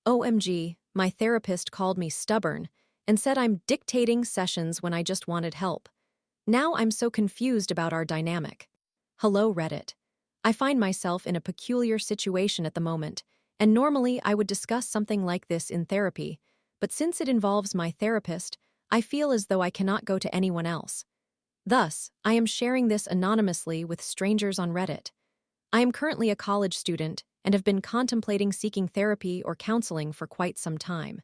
OMG, my therapist called me stubborn and said I'm dictating sessions when I just wanted help. Now I'm so confused about our dynamic. Hello, Reddit. I find myself in a peculiar situation at the moment, and normally I would discuss something like this in therapy, but since it involves my therapist, I feel as though I cannot go to anyone else. Thus, I am sharing this anonymously with strangers on Reddit. I am currently a college student and have been contemplating seeking therapy or counseling for quite some time.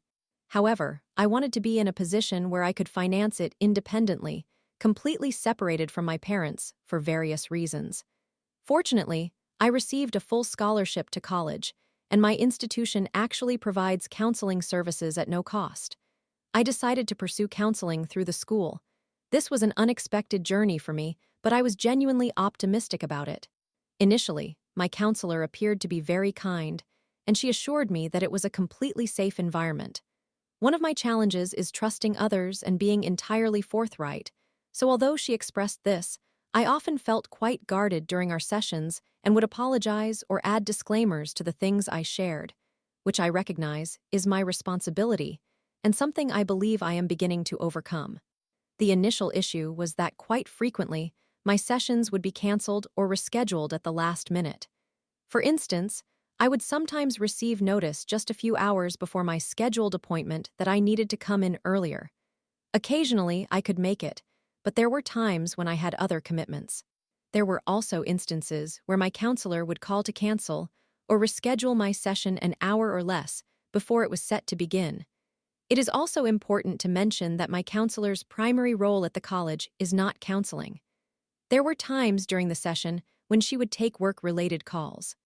However, I wanted to be in a position where I could finance it independently, completely separated from my parents for various reasons. Fortunately, I received a full scholarship to college, and my institution actually provides counseling services at no cost. I decided to pursue counseling through the school. This was an unexpected journey for me, but I was genuinely optimistic about it. Initially, my counselor appeared to be very kind, and she assured me that it was a completely safe environment. One of my challenges is trusting others and being entirely forthright, so although she expressed this, I often felt quite guarded during our sessions and would apologize or add disclaimers to the things I shared, which I recognize is my responsibility and something I believe I am beginning to overcome. The initial issue was that quite frequently, my sessions would be canceled or rescheduled at the last minute. For instance, I would sometimes receive notice just a few hours before my scheduled appointment that I needed to come in earlier. Occasionally, I could make it, but there were times when I had other commitments. There were also instances where my counselor would call to cancel or reschedule my session an hour or less before it was set to begin. It is also important to mention that my counselor's primary role at the college is not counseling. There were times during the session when she would take work-related calls.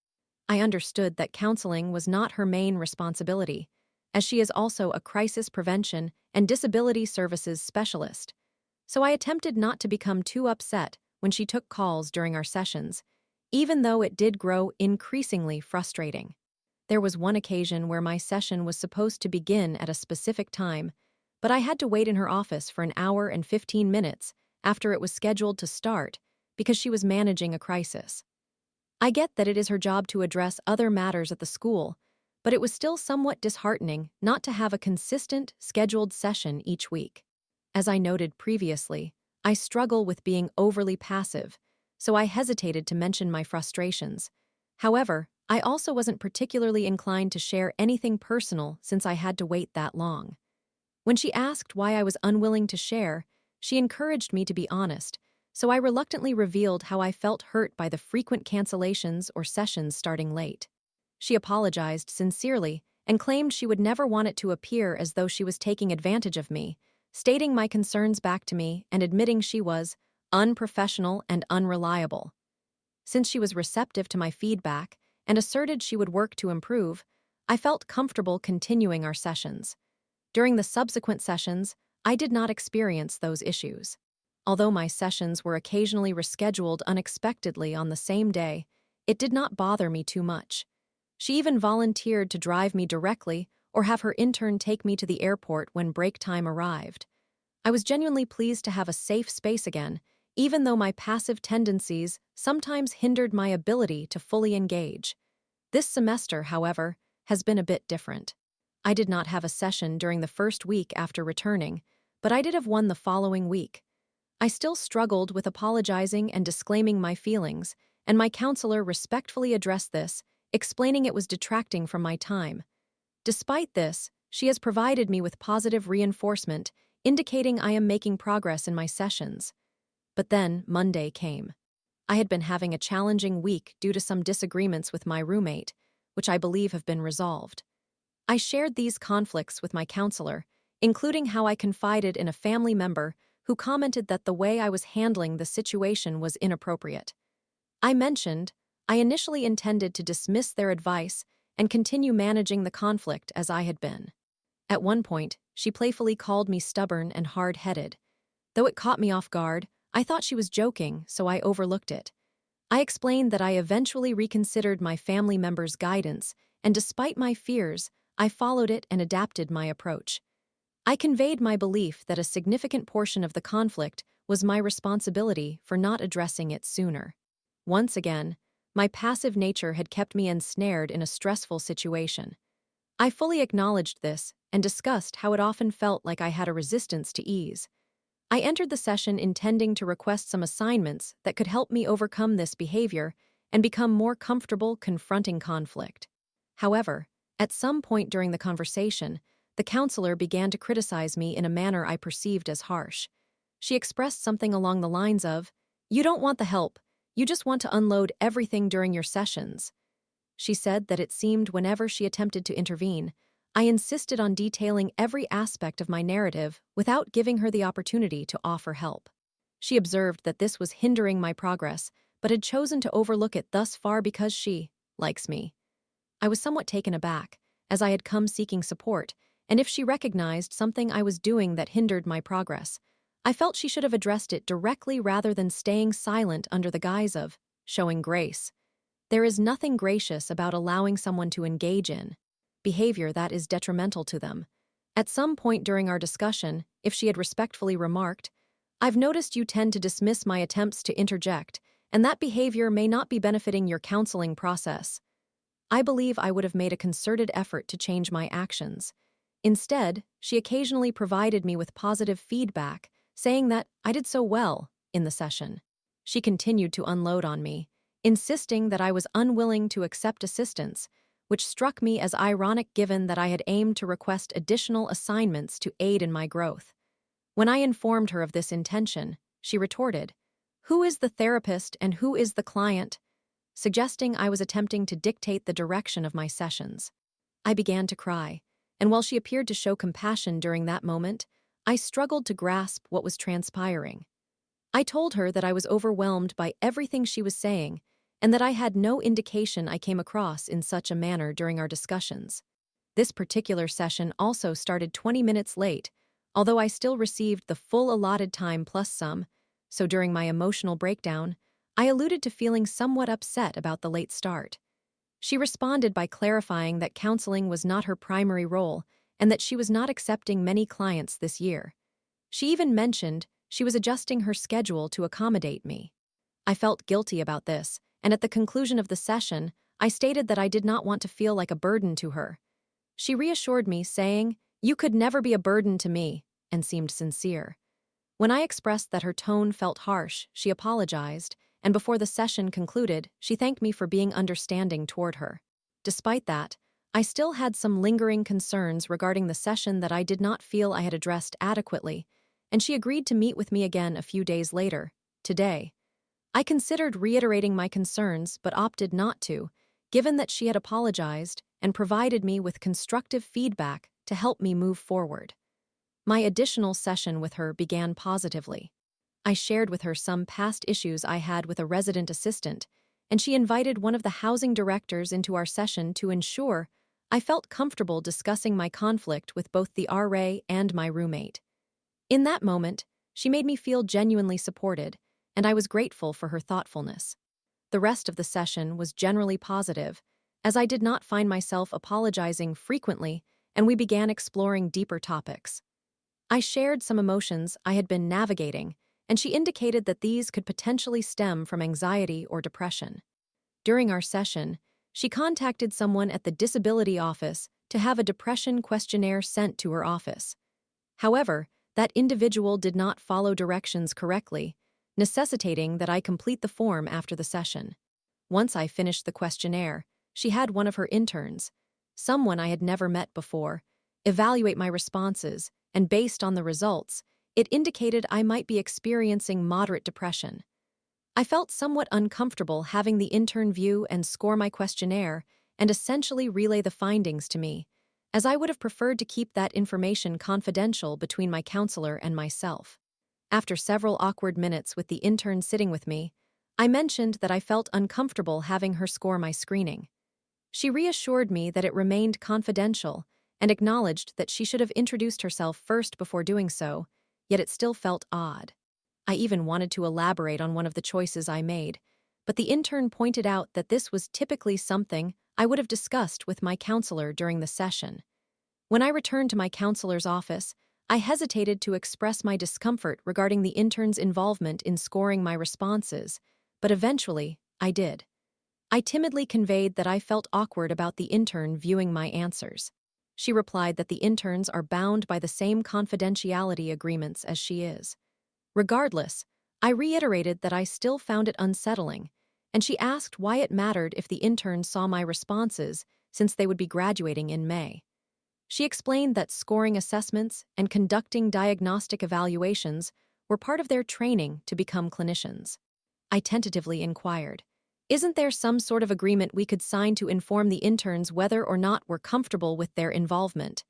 I understood that counseling was not her main responsibility, as she is also a crisis prevention and disability services specialist. So I attempted not to become too upset when she took calls during our sessions, even though it did grow increasingly frustrating. There was one occasion where my session was supposed to begin at a specific time, but I had to wait in her office for an hour and 15 minutes after it was scheduled to start because she was managing a crisis. I get that it is her job to address other matters at the school, but it was still somewhat disheartening not to have a consistent, scheduled session each week. As I noted previously, I struggle with being overly passive, so I hesitated to mention my frustrations. However, I also wasn't particularly inclined to share anything personal since I had to wait that long. When she asked why I was unwilling to share, she encouraged me to be honest, so I reluctantly revealed how I felt hurt by the frequent cancellations or sessions starting late. She apologized sincerely and claimed she would never want it to appear as though she was taking advantage of me, stating my concerns back to me and admitting she was unprofessional and unreliable. Since she was receptive to my feedback and asserted she would work to improve, I felt comfortable continuing our sessions. During the subsequent sessions, I did not experience those issues. Although my sessions were occasionally rescheduled unexpectedly on the same day, it did not bother me too much. She even volunteered to drive me directly or have her intern take me to the airport when break time arrived. I was genuinely pleased to have a safe space again, even though my passive tendencies sometimes hindered my ability to fully engage. This semester, however, has been a bit different. I did not have a session during the first week after returning, but I did have one the following week. I still struggled with apologizing and disclaiming my feelings, and my counselor respectfully addressed this, explaining it was detracting from my time. Despite this, she has provided me with positive reinforcement, indicating I am making progress in my sessions. But then Monday came. I had been having a challenging week due to some disagreements with my roommate, which I believe have been resolved. I shared these conflicts with my counselor, including how I confided in a family member who commented that the way I was handling the situation was inappropriate. I mentioned I initially intended to dismiss their advice and continue managing the conflict as I had been. At one point, she playfully called me stubborn and hard-headed. Though it caught me off guard, I thought she was joking, so I overlooked it. I explained that I eventually reconsidered my family member's guidance, and despite my fears, I followed it and adapted my approach. I conveyed my belief that a significant portion of the conflict was my responsibility for not addressing it sooner. Once again, my passive nature had kept me ensnared in a stressful situation. I fully acknowledged this and discussed how it often felt like I had a resistance to ease. I entered the session intending to request some assignments that could help me overcome this behavior and become more comfortable confronting conflict. However, at some point during the conversation, the counselor began to criticize me in a manner I perceived as harsh. She expressed something along the lines of, "You don't want the help, you just want to unload everything during your sessions." She said that it seemed whenever she attempted to intervene, I insisted on detailing every aspect of my narrative without giving her the opportunity to offer help. She observed that this was hindering my progress, but had chosen to overlook it thus far because she likes me. I was somewhat taken aback, as I had come seeking support, and if she recognized something I was doing that hindered my progress, I felt she should have addressed it directly rather than staying silent under the guise of showing grace. There is nothing gracious about allowing someone to engage in behavior that is detrimental to them. At some point during our discussion, if she had respectfully remarked, "I've noticed you tend to dismiss my attempts to interject, and that behavior may not be benefiting your counseling process," I believe I would have made a concerted effort to change my actions. Instead, she occasionally provided me with positive feedback, saying that I did so well in the session. She continued to unload on me, insisting that I was unwilling to accept assistance, which struck me as ironic given that I had aimed to request additional assignments to aid in my growth. When I informed her of this intention, she retorted, "Who is the therapist and who is the client?" suggesting I was attempting to dictate the direction of my sessions. I began to cry, and while she appeared to show compassion during that moment, I struggled to grasp what was transpiring. I told her that I was overwhelmed by everything she was saying and that I had no indication I came across in such a manner during our discussions. This particular session also started 20 minutes late, although I still received the full allotted time plus some, so during my emotional breakdown, I alluded to feeling somewhat upset about the late start. She responded by clarifying that counseling was not her primary role and that she was not accepting many clients this year. She even mentioned she was adjusting her schedule to accommodate me. I felt guilty about this, and at the conclusion of the session, I stated that I did not want to feel like a burden to her. She reassured me, saying, "You could never be a burden to me," and seemed sincere. When I expressed that her tone felt harsh, she apologized, and before the session concluded, she thanked me for being understanding toward her. Despite that, I still had some lingering concerns regarding the session that I did not feel I had addressed adequately, and she agreed to meet with me again a few days later, today. I considered reiterating my concerns but opted not to, given that she had apologized and provided me with constructive feedback to help me move forward. My additional session with her began positively. I shared with her some past issues I had with a resident assistant, and she invited one of the housing directors into our session to ensure I felt comfortable discussing my conflict with both the RA and my roommate. In that moment, she made me feel genuinely supported, and I was grateful for her thoughtfulness. The rest of the session was generally positive, as I did not find myself apologizing frequently, and we began exploring deeper topics. I shared some emotions I had been navigating, and she indicated that these could potentially stem from anxiety or depression. During our session, she contacted someone at the disability office to have a depression questionnaire sent to her office. However, that individual did not follow directions correctly, necessitating that I complete the form after the session. Once I finished the questionnaire, she had one of her interns, someone I had never met before, evaluate my responses, and based on the results, it indicated I might be experiencing moderate depression. I felt somewhat uncomfortable having the intern view and score my questionnaire and essentially relay the findings to me, as I would have preferred to keep that information confidential between my counselor and myself. After several awkward minutes with the intern sitting with me, I mentioned that I felt uncomfortable having her score my screening. She reassured me that it remained confidential and acknowledged that she should have introduced herself first before doing so, yet it still felt odd. I even wanted to elaborate on one of the choices I made, but the intern pointed out that this was typically something I would have discussed with my counselor during the session. When I returned to my counselor's office, I hesitated to express my discomfort regarding the intern's involvement in scoring my responses, but eventually, I did. I timidly conveyed that I felt awkward about the intern viewing my answers. She replied that the interns are bound by the same confidentiality agreements as she is. Regardless, I reiterated that I still found it unsettling, and she asked why it mattered if the interns saw my responses since they would be graduating in May. She explained that scoring assessments and conducting diagnostic evaluations were part of their training to become clinicians. I tentatively inquired, "Isn't there some sort of agreement we could sign to inform the interns whether or not we're comfortable with their involvement?"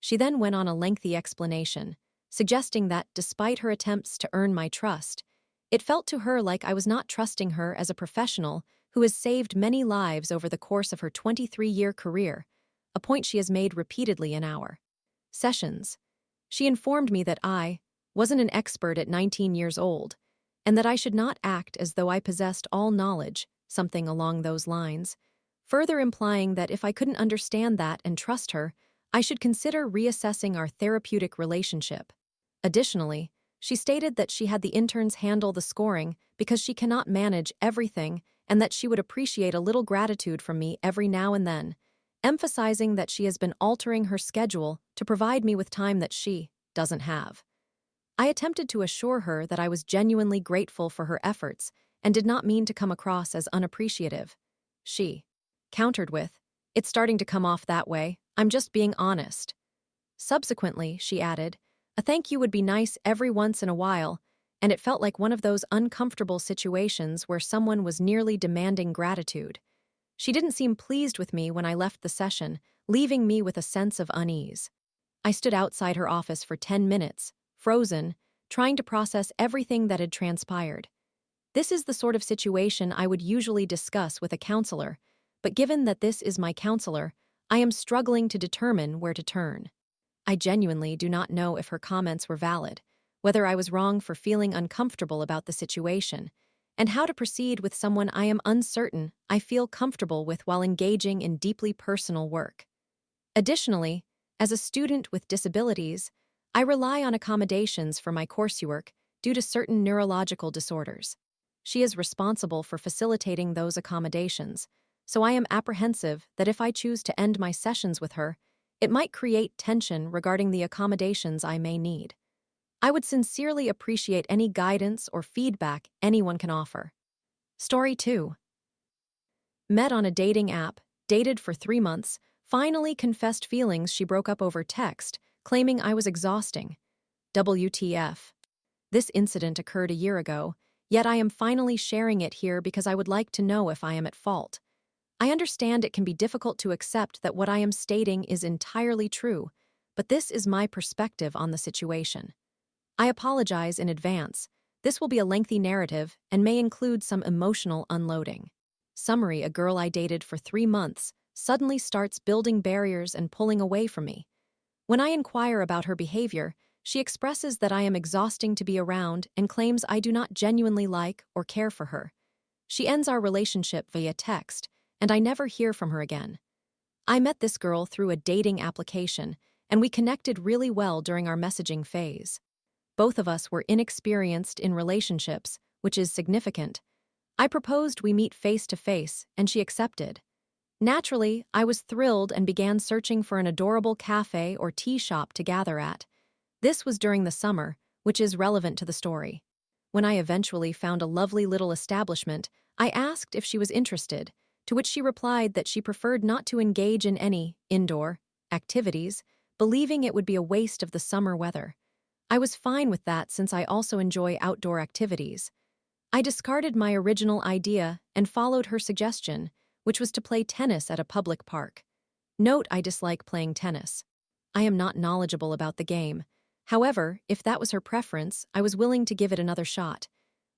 She then went on a lengthy explanation, suggesting that, despite her attempts to earn my trust, it felt to her like I was not trusting her as a professional who has saved many lives over the course of her 23-year career, a point she has made repeatedly in our sessions. She informed me that I wasn't an expert at 19 years old, and that I should not act as though I possessed all knowledge, something along those lines, further implying that if I couldn't understand that and trust her, I should consider reassessing our therapeutic relationship. Additionally, she stated that she had the interns handle the scoring because she cannot manage everything and that she would appreciate a little gratitude from me every now and then, emphasizing that she has been altering her schedule to provide me with time that she doesn't have. I attempted to assure her that I was genuinely grateful for her efforts and did not mean to come across as unappreciative. She countered with, "It's starting to come off that way. I'm just being honest." Subsequently, she added, "A thank you would be nice every once in a while," and it felt like one of those uncomfortable situations where someone was nearly demanding gratitude. She didn't seem pleased with me when I left the session, leaving me with a sense of unease. I stood outside her office for 10 minutes, frozen, trying to process everything that had transpired. This is the sort of situation I would usually discuss with a counselor, but given that this is my counselor, I am struggling to determine where to turn. I genuinely do not know if her comments were valid, whether I was wrong for feeling uncomfortable about the situation, and how to proceed with someone I am uncertain I feel comfortable with while engaging in deeply personal work. Additionally, as a student with disabilities, I rely on accommodations for my coursework due to certain neurological disorders. She is responsible for facilitating those accommodations, so I am apprehensive that if I choose to end my sessions with her, it might create tension regarding the accommodations I may need. I would sincerely appreciate any guidance or feedback anyone can offer. Story 2. Met on a dating app, dated for 3 months, finally confessed feelings she broke up over text, claiming I was exhausting. WTF. This incident occurred a year ago, yet I am finally sharing it here because I would like to know if I am at fault. I understand it can be difficult to accept that what I am stating is entirely true, but this is my perspective on the situation. I apologize in advance. This will be a lengthy narrative and may include some emotional unloading. Summary: a girl I dated for 3 months suddenly starts building barriers and pulling away from me. When I inquire about her behavior, she expresses that I am exhausting to be around and claims I do not genuinely like or care for her. She ends our relationship via text, and I never hear from her again. I met this girl through a dating application, and we connected really well during our messaging phase. Both of us were inexperienced in relationships, which is significant. I proposed we meet face to face, and she accepted. Naturally, I was thrilled and began searching for an adorable cafe or tea shop to gather at. This was during the summer, which is relevant to the story. When I eventually found a lovely little establishment, I asked if she was interested, to which she replied that she preferred not to engage in any indoor activities, believing it would be a waste of the summer weather. I was fine with that since I also enjoy outdoor activities. I discarded my original idea and followed her suggestion, which was to play tennis at a public park. Note: I dislike playing tennis. I am not knowledgeable about the game. However, if that was her preference, I was willing to give it another shot.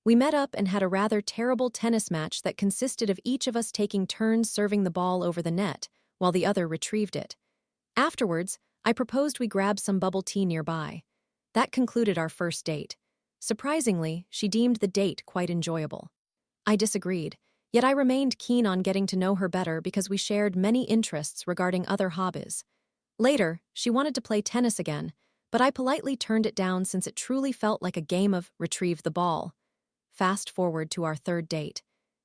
We met up and had a rather terrible tennis match that consisted of each of us taking turns serving the ball over the net, while the other retrieved it. Afterwards, I proposed we grab some bubble tea nearby. That concluded our first date. Surprisingly, she deemed the date quite enjoyable. I disagreed, yet I remained keen on getting to know her better because we shared many interests regarding other hobbies. Later, she wanted to play tennis again, but I politely turned it down since it truly felt like a game of retrieve the ball. Fast forward to our third date.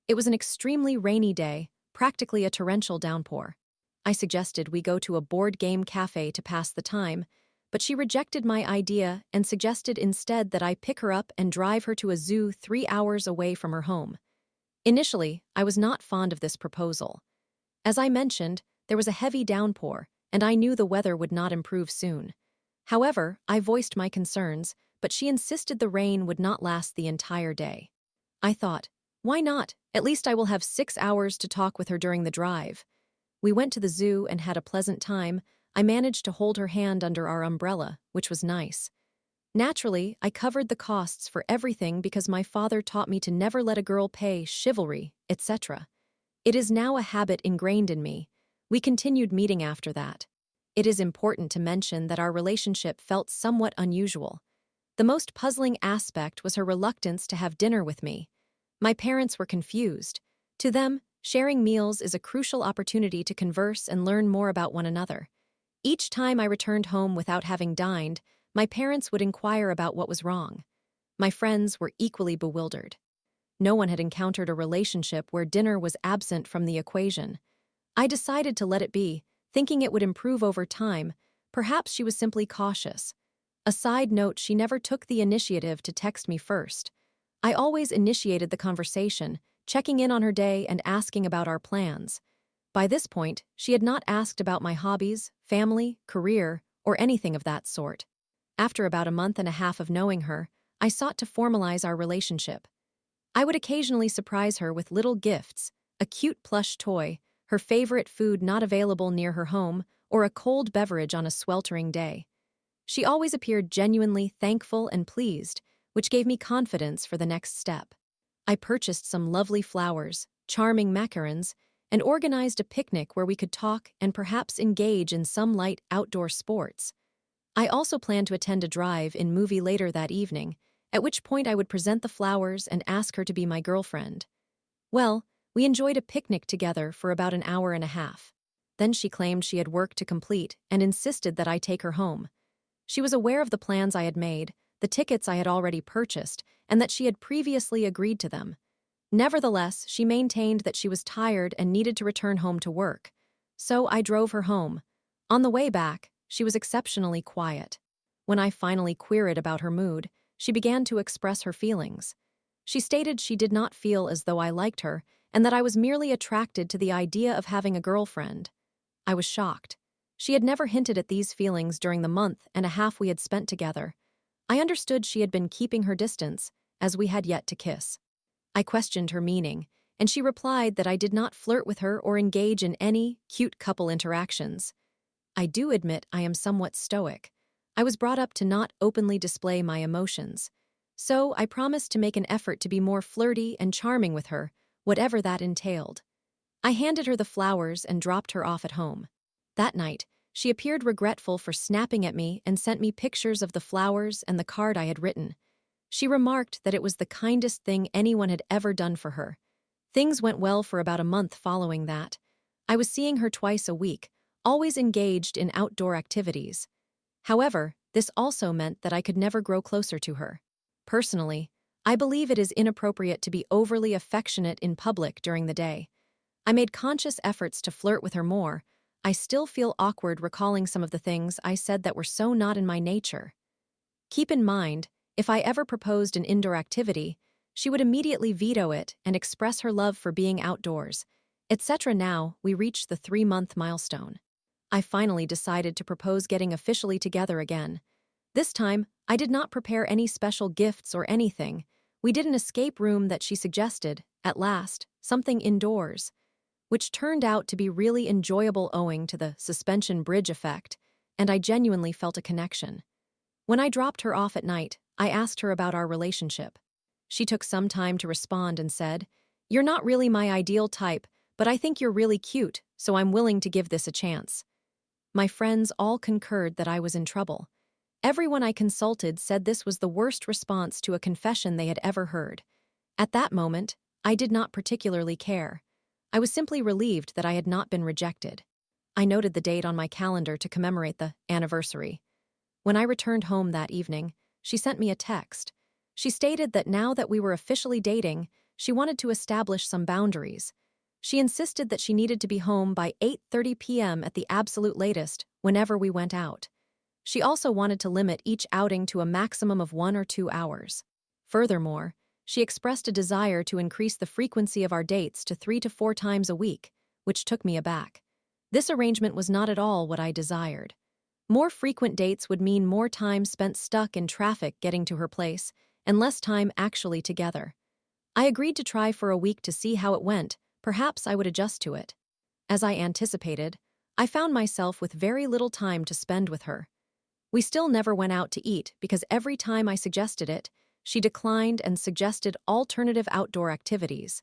It was an extremely rainy day, practically a torrential downpour. I suggested we go to a board game cafe to pass the time, but she rejected my idea and suggested instead that I pick her up and drive her to a zoo 3 hours away from her home. Initially, I was not fond of this proposal. As I mentioned, there was a heavy downpour, and I knew the weather would not improve soon. However, I voiced my concerns, but she insisted the rain would not last the entire day. I thought, why not? At least I will have 6 hours to talk with her during the drive. We went to the zoo and had a pleasant time. I managed to hold her hand under our umbrella, which was nice. Naturally, I covered the costs for everything because my father taught me to never let a girl pay, chivalry, etc. It is now a habit ingrained in me. We continued meeting after that. It is important to mention that our relationship felt somewhat unusual. The most puzzling aspect was her reluctance to have dinner with me. My parents were confused. To them, sharing meals is a crucial opportunity to converse and learn more about one another. Each time I returned home without having dined, my parents would inquire about what was wrong. My friends were equally bewildered. No one had encountered a relationship where dinner was absent from the equation. I decided to let it be, thinking it would improve over time. Perhaps she was simply cautious. A side note, she never took the initiative to text me first. I always initiated the conversation, checking in on her day and asking about our plans. By this point, she had not asked about my hobbies, family, career, or anything of that sort. After about a month and a half of knowing her, I sought to formalize our relationship. I would occasionally surprise her with little gifts, a cute plush toy, her favorite food not available near her home, or a cold beverage on a sweltering day. She always appeared genuinely thankful and pleased, which gave me confidence for the next step. I purchased some lovely flowers, charming macarons, and organized a picnic where we could talk and perhaps engage in some light outdoor sports. I also planned to attend a drive-in movie later that evening, at which point I would present the flowers and ask her to be my girlfriend. Well, we enjoyed a picnic together for about an hour and a half. Then she claimed she had work to complete and insisted that I take her home. She was aware of the plans I had made, the tickets I had already purchased, and that she had previously agreed to them. Nevertheless, she maintained that she was tired and needed to return home to work. So I drove her home. On the way back, she was exceptionally quiet. When I finally queried about her mood, she began to express her feelings. She stated she did not feel as though I liked her and that I was merely attracted to the idea of having a girlfriend. I was shocked. She had never hinted at these feelings during the month and a half we had spent together. I understood she had been keeping her distance, as we had yet to kiss. I questioned her meaning, and she replied that I did not flirt with her or engage in any cute couple interactions. I do admit I am somewhat stoic. I was brought up to not openly display my emotions. So I promised to make an effort to be more flirty and charming with her, whatever that entailed. I handed her the flowers and dropped her off at home. That night, she appeared regretful for snapping at me and sent me pictures of the flowers and the card I had written. She remarked that it was the kindest thing anyone had ever done for her. Things went well for about a month following that. I was seeing her twice a week, always engaged in outdoor activities. However, this also meant that I could never grow closer to her. Personally, I believe it is inappropriate to be overly affectionate in public during the day. I made conscious efforts to flirt with her more. I still feel awkward recalling some of the things I said that were so not in my nature. Keep in mind, if I ever proposed an indoor activity, she would immediately veto it and express her love for being outdoors, etc. Now, we reached the 3-month milestone. I finally decided to propose getting officially together again. This time, I did not prepare any special gifts or anything. We did an escape room that she suggested, at last, something indoors, which turned out to be really enjoyable owing to the suspension bridge effect, and I genuinely felt a connection. When I dropped her off at night, I asked her about our relationship. She took some time to respond and said, "You're not really my ideal type, but I think you're really cute, so I'm willing to give this a chance." My friends all concurred that I was in trouble. Everyone I consulted said this was the worst response to a confession they had ever heard. At that moment, I did not particularly care. I was simply relieved that I had not been rejected. I noted the date on my calendar to commemorate the anniversary. When I returned home that evening, she sent me a text. She stated that now that we were officially dating, she wanted to establish some boundaries. She insisted that she needed to be home by 8:30 p.m. at the absolute latest, whenever we went out. She also wanted to limit each outing to a maximum of 1 or 2 hours. Furthermore, she expressed a desire to increase the frequency of our dates to 3 to 4 times a week, which took me aback. This arrangement was not at all what I desired. More frequent dates would mean more time spent stuck in traffic getting to her place, and less time actually together. I agreed to try for a week to see how it went. Perhaps I would adjust to it. As I anticipated, I found myself with very little time to spend with her. We still never went out to eat because every time I suggested it, she declined and suggested alternative outdoor activities.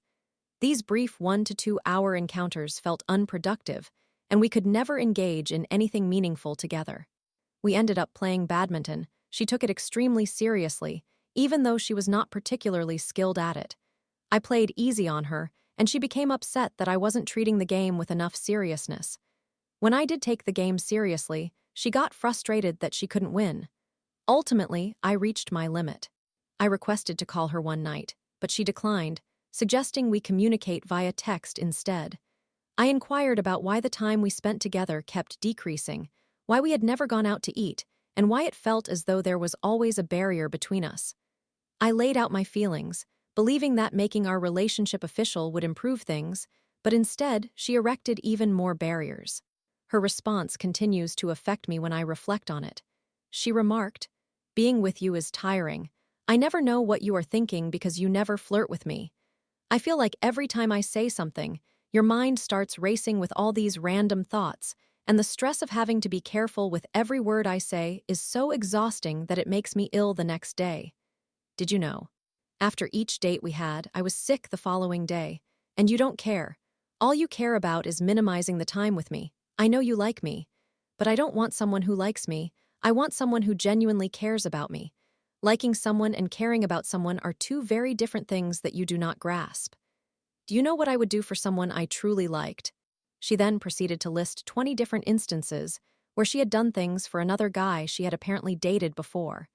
These brief 1 to 2 hour encounters felt unproductive, and we could never engage in anything meaningful together. We ended up playing badminton. She took it extremely seriously, even though she was not particularly skilled at it. I played easy on her, and she became upset that I wasn't treating the game with enough seriousness. When I did take the game seriously, she got frustrated that she couldn't win. Ultimately, I reached my limit. I requested to call her one night, but she declined, suggesting we communicate via text instead. I inquired about why the time we spent together kept decreasing, why we had never gone out to eat, and why it felt as though there was always a barrier between us. I laid out my feelings, believing that making our relationship official would improve things, but instead, she erected even more barriers. Her response continues to affect me when I reflect on it. She remarked, "Being with you is tiring. I never know what you are thinking because you never flirt with me. I feel like every time I say something, your mind starts racing with all these random thoughts, and the stress of having to be careful with every word I say is so exhausting that it makes me ill the next day. Did you know? After each date we had, I was sick the following day, and you don't care. All you care about is minimizing the time with me. I know you like me, but I don't want someone who likes me. I want someone who genuinely cares about me. Liking someone and caring about someone are two very different things that you do not grasp. Do you know what I would do for someone I truly liked?" She then proceeded to list 20 different instances where she had done things for another guy she had apparently dated before.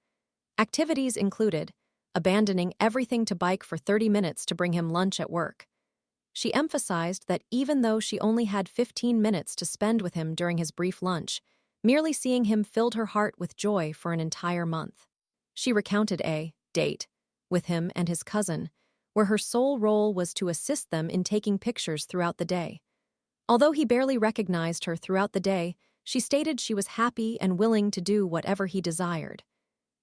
Activities included abandoning everything to bike for 30 minutes to bring him lunch at work. She emphasized that even though she only had 15 minutes to spend with him during his brief lunch, merely seeing him filled her heart with joy for an entire month. She recounted a date with him and his cousin, where her sole role was to assist them in taking pictures throughout the day. Although he barely recognized her throughout the day, she stated she was happy and willing to do whatever he desired.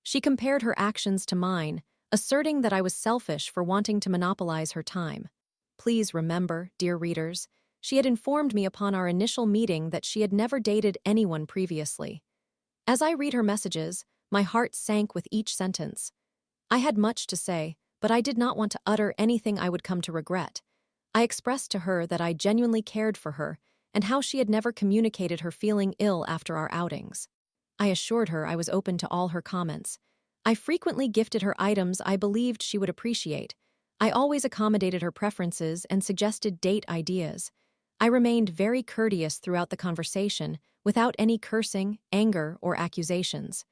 She compared her actions to mine, asserting that I was selfish for wanting to monopolize her time. Please remember, dear readers, she had informed me upon our initial meeting that she had never dated anyone previously. As I read her messages, my heart sank with each sentence. I had much to say, but I did not want to utter anything I would come to regret. I expressed to her that I genuinely cared for her and how she had never communicated her feeling ill after our outings. I assured her I was open to all her comments. I frequently gifted her items I believed she would appreciate. I always accommodated her preferences and suggested date ideas. I remained very courteous throughout the conversation, without any cursing, anger, or accusations.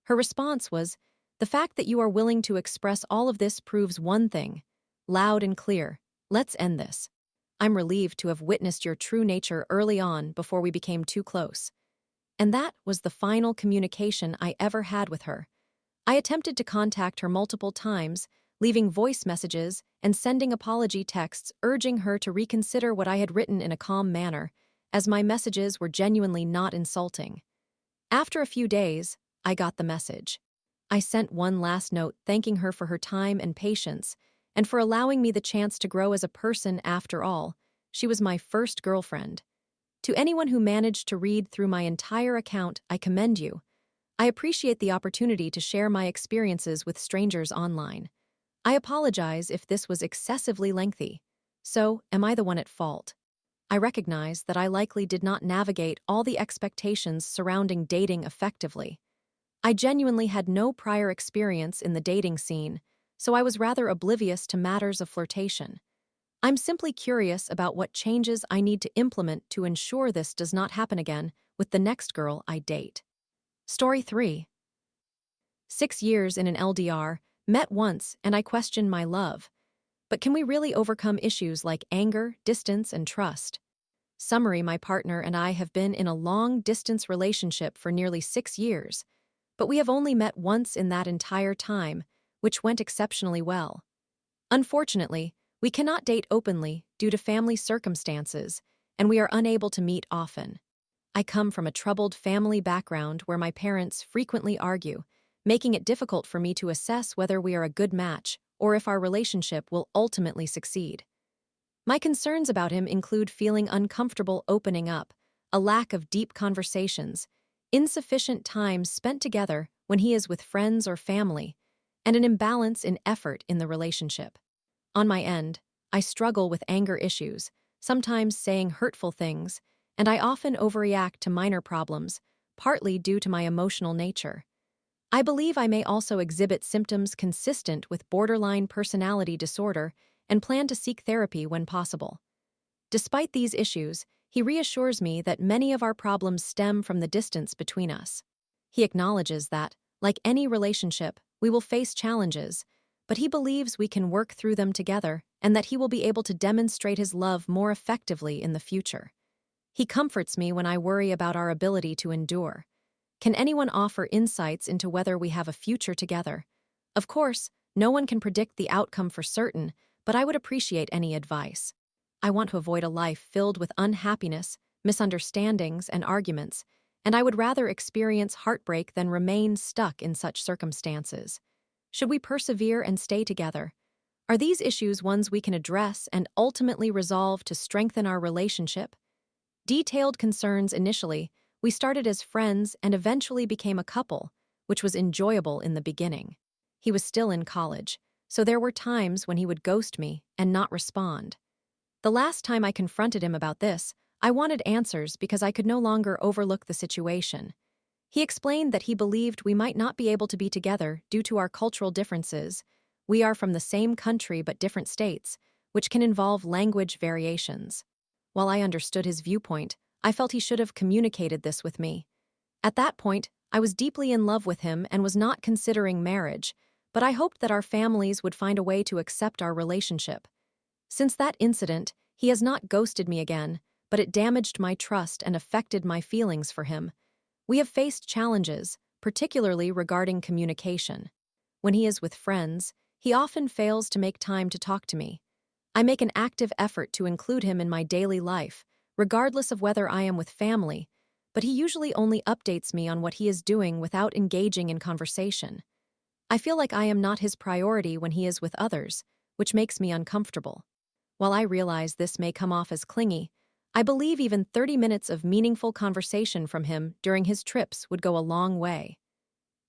Her response was, "The fact that you are willing to express all of this proves one thing. Loud and clear. Let's end this. I'm relieved to have witnessed your true nature early on before we became too close." And that was the final communication I ever had with her. I attempted to contact her multiple times, leaving voice messages and sending apology texts urging her to reconsider what I had written in a calm manner, as my messages were genuinely not insulting. After a few days, I got the message. I sent one last note thanking her for her time and patience, and for allowing me the chance to grow as a person after all. She was my first girlfriend. To anyone who managed to read through my entire account, I commend you. I appreciate the opportunity to share my experiences with strangers online. I apologize if this was excessively lengthy. So, am I the one at fault? I recognize that I likely did not navigate all the expectations surrounding dating effectively. I genuinely had no prior experience in the dating scene, so I was rather oblivious to matters of flirtation. I'm simply curious about what changes I need to implement to ensure this does not happen again with the next girl I date. Story 3. 6 years in an LDR, met once and I question my love. But can we really overcome issues like anger, distance, and trust? Summary: my partner and I have been in a long-distance relationship for nearly 6 years, but we have only met once in that entire time, which went exceptionally well. Unfortunately, we cannot date openly due to family circumstances, and we are unable to meet often. I come from a troubled family background where my parents frequently argue, making it difficult for me to assess whether we are a good match or if our relationship will ultimately succeed. My concerns about him include feeling uncomfortable opening up, a lack of deep conversations, insufficient time spent together when he is with friends or family, and an imbalance in effort in the relationship. On my end, I struggle with anger issues, sometimes saying hurtful things, and I often overreact to minor problems, partly due to my emotional nature. I believe I may also exhibit symptoms consistent with borderline personality disorder and plan to seek therapy when possible. Despite these issues, he reassures me that many of our problems stem from the distance between us. He acknowledges that, like any relationship, we will face challenges, but he believes we can work through them together and that he will be able to demonstrate his love more effectively in the future. He comforts me when I worry about our ability to endure. Can anyone offer insights into whether we have a future together? Of course, no one can predict the outcome for certain, but I would appreciate any advice. I want to avoid a life filled with unhappiness, misunderstandings, and arguments, and I would rather experience heartbreak than remain stuck in such circumstances. Should we persevere and stay together? Are these issues ones we can address and ultimately resolve to strengthen our relationship? Detailed concerns initially, we started as friends and eventually became a couple, which was enjoyable in the beginning. He was still in college, so there were times when he would ghost me and not respond. The last time I confronted him about this, I wanted answers because I could no longer overlook the situation. He explained that he believed we might not be able to be together due to our cultural differences. We are from the same country but different states, which can involve language variations. While I understood his viewpoint, I felt he should have communicated this with me. At that point, I was deeply in love with him and was not considering marriage, but I hoped that our families would find a way to accept our relationship. Since that incident, he has not ghosted me again, but it damaged my trust and affected my feelings for him. We have faced challenges, particularly regarding communication. When he is with friends, he often fails to make time to talk to me. I make an active effort to include him in my daily life, regardless of whether I am with family, but he usually only updates me on what he is doing without engaging in conversation. I feel like I am not his priority when he is with others, which makes me uncomfortable. While I realize this may come off as clingy, I believe even 30 minutes of meaningful conversation from him during his trips would go a long way.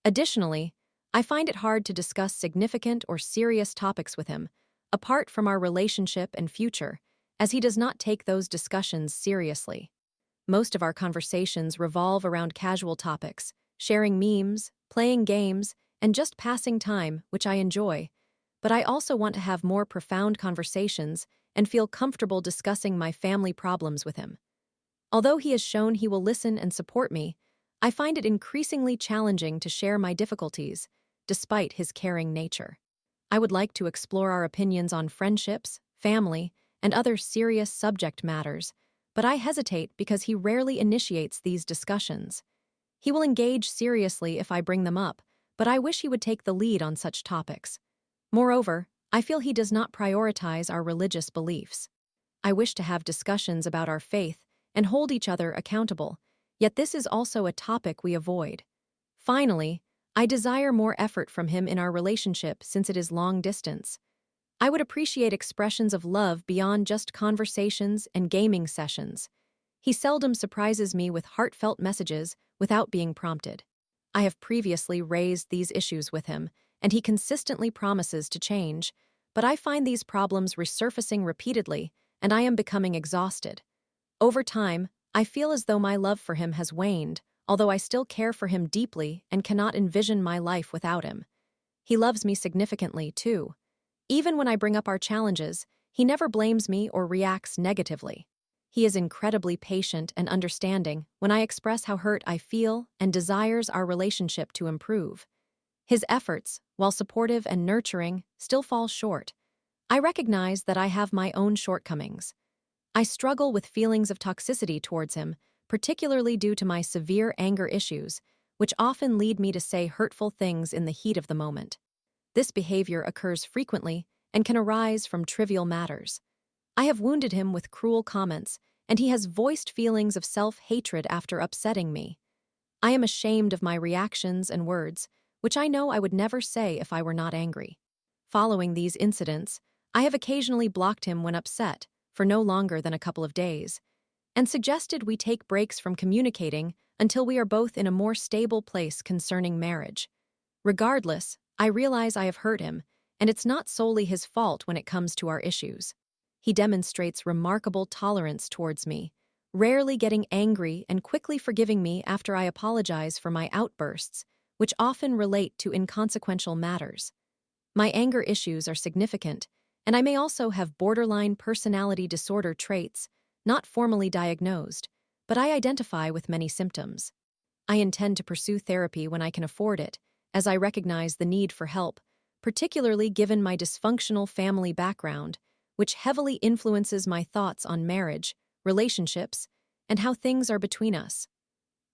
Additionally, I find it hard to discuss significant or serious topics with him, apart from our relationship and future, as he does not take those discussions seriously. Most of our conversations revolve around casual topics, sharing memes, playing games, and just passing time, which I enjoy, but I also want to have more profound conversations and feel comfortable discussing my family problems with him. Although he has shown he will listen and support me, I find it increasingly challenging to share my difficulties, despite his caring nature. I would like to explore our opinions on friendships, family, and other serious subject matters, but I hesitate because he rarely initiates these discussions. He will engage seriously if I bring them up, but I wish he would take the lead on such topics. Moreover, I feel he does not prioritize our religious beliefs. I wish to have discussions about our faith and hold each other accountable, yet this is also a topic we avoid. Finally, I desire more effort from him in our relationship since it is long distance. I would appreciate expressions of love beyond just conversations and gaming sessions. He seldom surprises me with heartfelt messages without being prompted. I have previously raised these issues with him, and he consistently promises to change, but I find these problems resurfacing repeatedly, and I am becoming exhausted. Over time, I feel as though my love for him has waned, although I still care for him deeply and cannot envision my life without him. He loves me significantly, too. Even when I bring up our challenges, he never blames me or reacts negatively. He is incredibly patient and understanding when I express how hurt I feel and desires our relationship to improve. His efforts, while supportive and nurturing, still fall short. I recognize that I have my own shortcomings. I struggle with feelings of toxicity towards him, particularly due to my severe anger issues, which often lead me to say hurtful things in the heat of the moment. This behavior occurs frequently and can arise from trivial matters. I have wounded him with cruel comments, and he has voiced feelings of self-hatred after upsetting me. I am ashamed of my reactions and words, which I know I would never say if I were not angry. Following these incidents, I have occasionally blocked him when upset, for no longer than a couple of days, and suggested we take breaks from communicating until we are both in a more stable place concerning marriage. Regardless, I realize I have hurt him, and it's not solely his fault when it comes to our issues. He demonstrates remarkable tolerance towards me, rarely getting angry and quickly forgiving me after I apologize for my outbursts, which often relate to inconsequential matters. My anger issues are significant, and I may also have borderline personality disorder traits, not formally diagnosed, but I identify with many symptoms. I intend to pursue therapy when I can afford it, as I recognize the need for help, particularly given my dysfunctional family background, which heavily influences my thoughts on marriage, relationships, and how things are between us.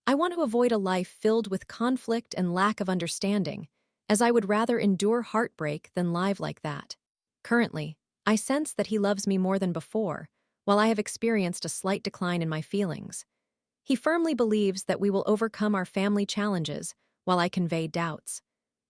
I want to avoid a life filled with conflict and lack of understanding, as I would rather endure heartbreak than live like that. Currently, I sense that he loves me more than before, while I have experienced a slight decline in my feelings. He firmly believes that we will overcome our family challenges, while I convey doubts.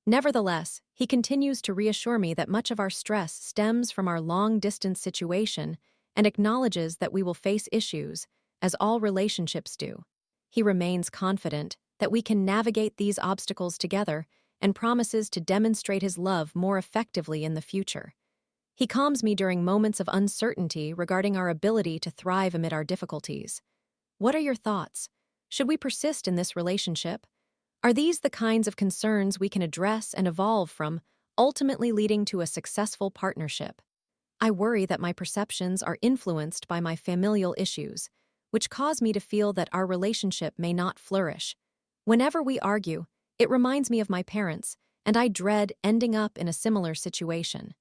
Nevertheless, he continues to reassure me that much of our stress stems from our long-distance situation and acknowledges that we will face issues, as all relationships do. He remains confident that we can navigate these obstacles together and promises to demonstrate his love more effectively in the future. He calms me during moments of uncertainty regarding our ability to thrive amid our difficulties. What are your thoughts? Should we persist in this relationship? Are these the kinds of concerns we can address and evolve from, ultimately leading to a successful partnership? I worry that my perceptions are influenced by my familial issues, which cause me to feel that our relationship may not flourish. Whenever we argue, it reminds me of my parents, and I dread ending up in a similar situation.